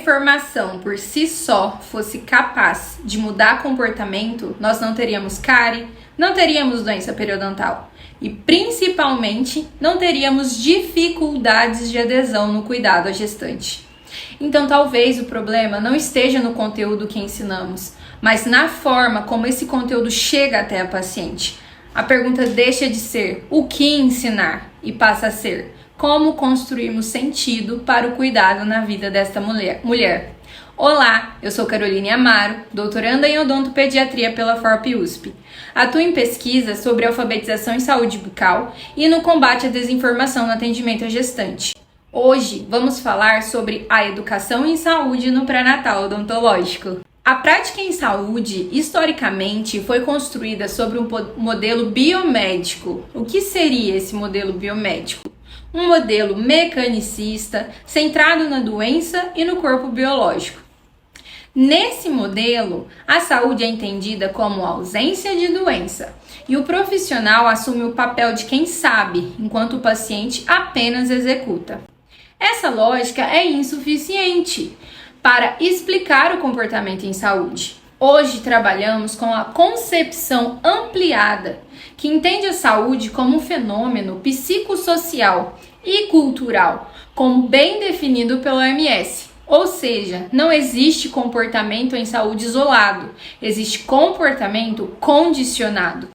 informação por si só fosse capaz de mudar comportamento, nós não teríamos cárie, não teríamos doença periodontal e, principalmente, não teríamos dificuldades de adesão no cuidado à gestante. Então, talvez o problema não esteja no conteúdo que ensinamos, mas na forma como esse conteúdo chega até a paciente. A pergunta deixa de ser o que ensinar e passa a ser como construirmos sentido para o cuidado na vida desta mulher. Olá, eu sou Caroline Amaro, doutoranda em odontopediatria pela FORP-USP. Atuo em pesquisa sobre alfabetização em saúde bucal e no combate à desinformação no atendimento à gestante. Hoje vamos falar sobre a educação em saúde no pré-natal odontológico. A prática em saúde, historicamente, foi construída sobre um modelo biomédico. O que seria esse modelo biomédico? Um modelo mecanicista, centrado na doença e no corpo biológico. Nesse modelo, a saúde é entendida como ausência de doença e o profissional assume o papel de quem sabe, enquanto o paciente apenas executa. Essa lógica é insuficiente para explicar o comportamento em saúde. Hoje trabalhamos com a concepção ampliada, que entende a saúde como um fenômeno psicossocial e cultural, como bem definido pela OMS. Ou seja, não existe comportamento em saúde isolado, existe comportamento condicionado.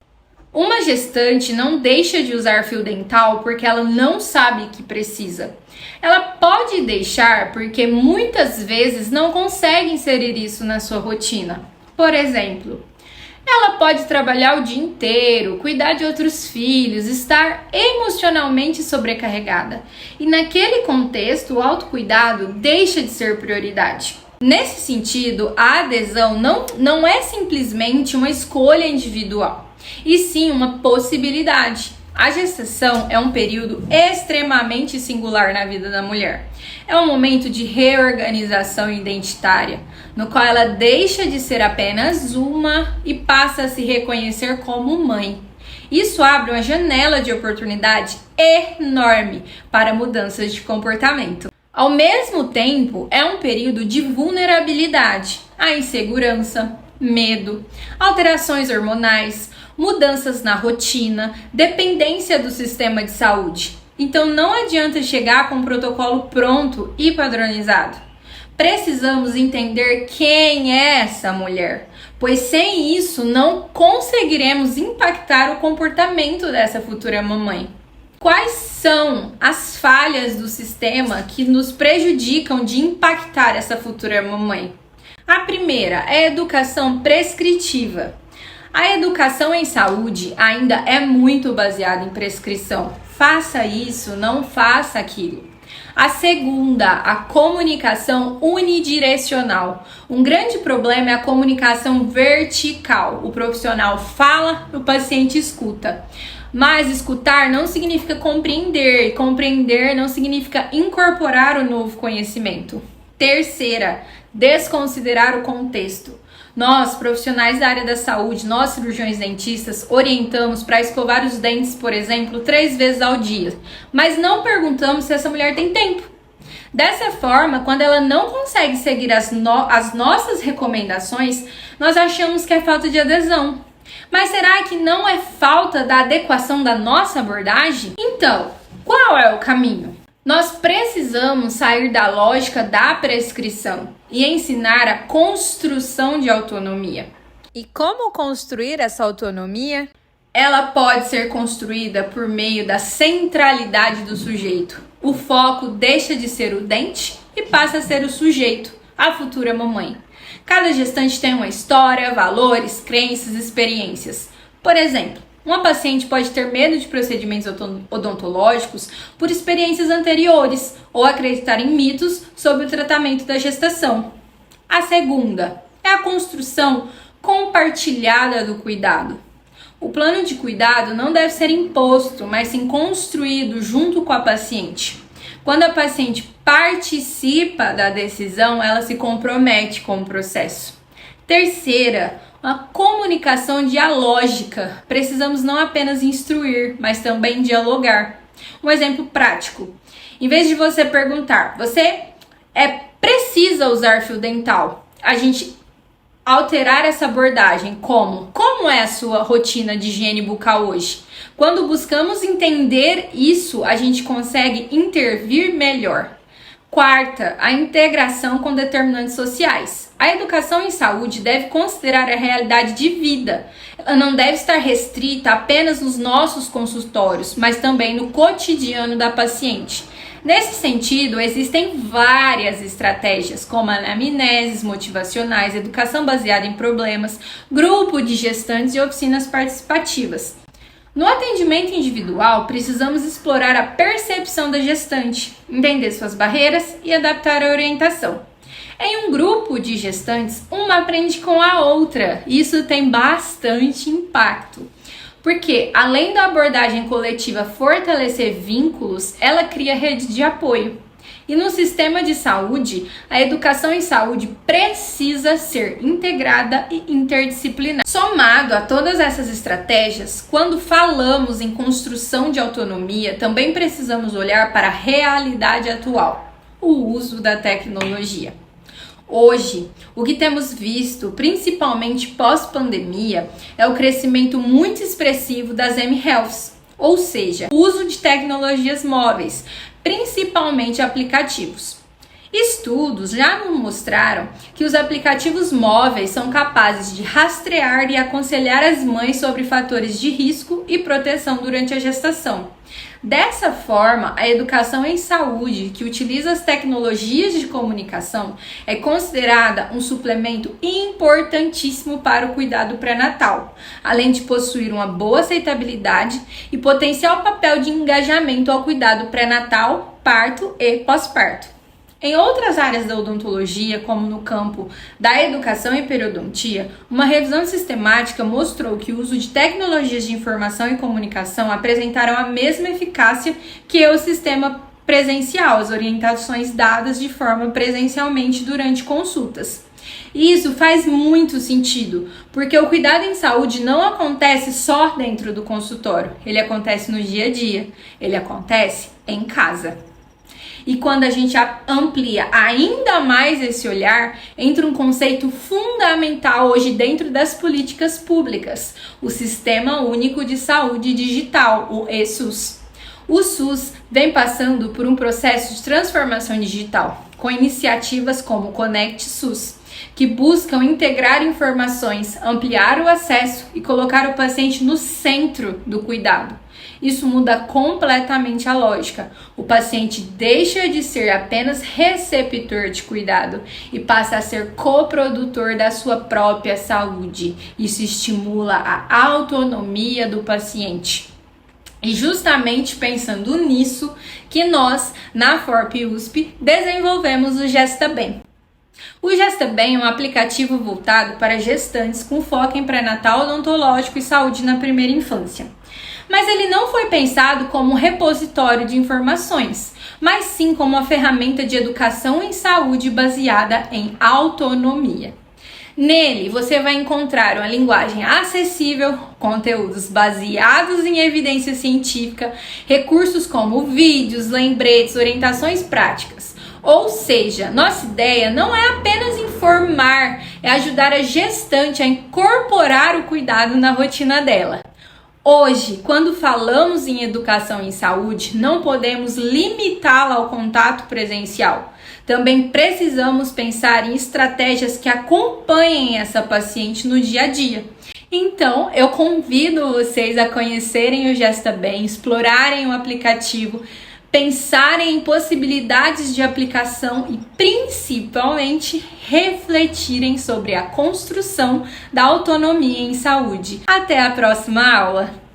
Uma gestante não deixa de usar fio dental porque ela não sabe que precisa. Ela pode deixar porque muitas vezes não consegue inserir isso na sua rotina. Por exemplo, ela pode trabalhar o dia inteiro, cuidar de outros filhos, estar emocionalmente sobrecarregada. E naquele contexto, o autocuidado deixa de ser prioridade. Nesse sentido, a adesão não é simplesmente uma escolha individual, e sim uma possibilidade. A gestação é um período extremamente singular na vida da mulher. É um momento de reorganização identitária, no qual ela deixa de ser apenas uma e passa a se reconhecer como mãe. Isso abre uma janela de oportunidade enorme para mudanças de comportamento. Ao mesmo tempo, é um período de vulnerabilidade, a insegurança, medo, alterações hormonais, mudanças na rotina, dependência do sistema de saúde. Então não adianta chegar com um protocolo pronto e padronizado. Precisamos entender quem é essa mulher, pois sem isso não conseguiremos impactar o comportamento dessa futura mamãe. Quais são as falhas do sistema que nos prejudicam de impactar essa futura mamãe? A primeira é a educação prescritiva. A educação em saúde ainda é muito baseada em prescrição. Faça isso, não faça aquilo. A segunda, a comunicação unidirecional. Um grande problema é a comunicação vertical. O profissional fala, o paciente escuta. Mas escutar não significa compreender, e compreender não significa incorporar o novo conhecimento. Terceira, desconsiderar o contexto. Nós, profissionais da área da saúde, nós cirurgiões dentistas, orientamos para escovar os dentes, por exemplo, 3 vezes ao dia, mas não perguntamos se essa mulher tem tempo. Dessa forma, quando ela não consegue seguir as nossas recomendações, nós achamos que é falta de adesão. Mas será que não é falta da adequação da nossa abordagem? Então, qual é o caminho? Nós precisamos sair da lógica da prescrição e ensinar a construção de autonomia. E como construir essa autonomia? Ela pode ser construída por meio da centralidade do sujeito. O foco deixa de ser o dente e passa a ser o sujeito, a futura mamãe. Cada gestante tem uma história, valores, crenças, experiências. Por exemplo, uma paciente pode ter medo de procedimentos odontológicos por experiências anteriores ou acreditar em mitos sobre o tratamento da gestação. A segunda é a construção compartilhada do cuidado. O plano de cuidado não deve ser imposto, mas sim construído junto com a paciente. Quando a paciente participa da decisão, ela se compromete com o processo. Terceira, uma comunicação dialógica. Precisamos não apenas instruir, mas também dialogar. Um exemplo prático. Em vez de você perguntar, você Precisa usar fio dental. A gente alterar essa abordagem, como é a sua rotina de higiene bucal hoje? Quando buscamos entender isso, a gente consegue intervir melhor. Quarta, a integração com determinantes sociais. A educação em saúde deve considerar a realidade de vida. Ela não deve estar restrita apenas nos nossos consultórios, mas também no cotidiano da paciente. Nesse sentido, existem várias estratégias, como anamneses motivacionais, educação baseada em problemas, grupo de gestantes e oficinas participativas. No atendimento individual, precisamos explorar a percepção da gestante, entender suas barreiras e adaptar a orientação. Em um grupo de gestantes, uma aprende com a outra. Isso tem bastante impacto. Porque, além da abordagem coletiva fortalecer vínculos, ela cria rede de apoio. E no sistema de saúde, a educação em saúde precisa ser integrada e interdisciplinar. Somado a todas essas estratégias, quando falamos em construção de autonomia, também precisamos olhar para a realidade atual, o uso da tecnologia. Hoje, o que temos visto, principalmente pós-pandemia, é o crescimento muito expressivo das mHealths, ou seja, o uso de tecnologias móveis, principalmente aplicativos. Estudos já nos mostraram que os aplicativos móveis são capazes de rastrear e aconselhar as mães sobre fatores de risco e proteção durante a gestação. Dessa forma, a educação em saúde, que utiliza as tecnologias de comunicação, é considerada um suplemento importantíssimo para o cuidado pré-natal, além de possuir uma boa aceitabilidade e potencial papel de engajamento ao cuidado pré-natal, parto e pós-parto. Em outras áreas da odontologia, como no campo da educação e periodontia, uma revisão sistemática mostrou que o uso de tecnologias de informação e comunicação apresentaram a mesma eficácia que o sistema presencial, as orientações dadas de forma presencialmente durante consultas. E isso faz muito sentido, porque o cuidado em saúde não acontece só dentro do consultório, ele acontece no dia a dia, ele acontece em casa. E quando a gente amplia ainda mais esse olhar, entra um conceito fundamental hoje dentro das políticas públicas, o Sistema Único de Saúde Digital, o eSUS. O SUS vem passando por um processo de transformação digital, com iniciativas como o Conect SUS, que buscam integrar informações, ampliar o acesso e colocar o paciente no centro do cuidado. Isso muda completamente a lógica. O paciente deixa de ser apenas receptor de cuidado e passa a ser coprodutor da sua própria saúde. Isso estimula a autonomia do paciente. E justamente pensando nisso que nós, na FORP USP, desenvolvemos o Gesta Bem. O Gesta Bem é um aplicativo voltado para gestantes com foco em pré-natal, odontológico e saúde na primeira infância. Mas ele não foi pensado como um repositório de informações, mas sim como uma ferramenta de educação em saúde baseada em autonomia. Nele, você vai encontrar uma linguagem acessível, conteúdos baseados em evidência científica, recursos como vídeos, lembretes, orientações práticas. Ou seja, nossa ideia não é apenas informar, é ajudar a gestante a incorporar o cuidado na rotina dela. Hoje, quando falamos em educação em saúde, não podemos limitá-la ao contato presencial. Também precisamos pensar em estratégias que acompanhem essa paciente no dia a dia. Então, eu convido vocês a conhecerem o Gesta Bem, explorarem o aplicativo, pensarem em possibilidades de aplicação e, principalmente, refletirem sobre a construção da autonomia em saúde. Até a próxima aula!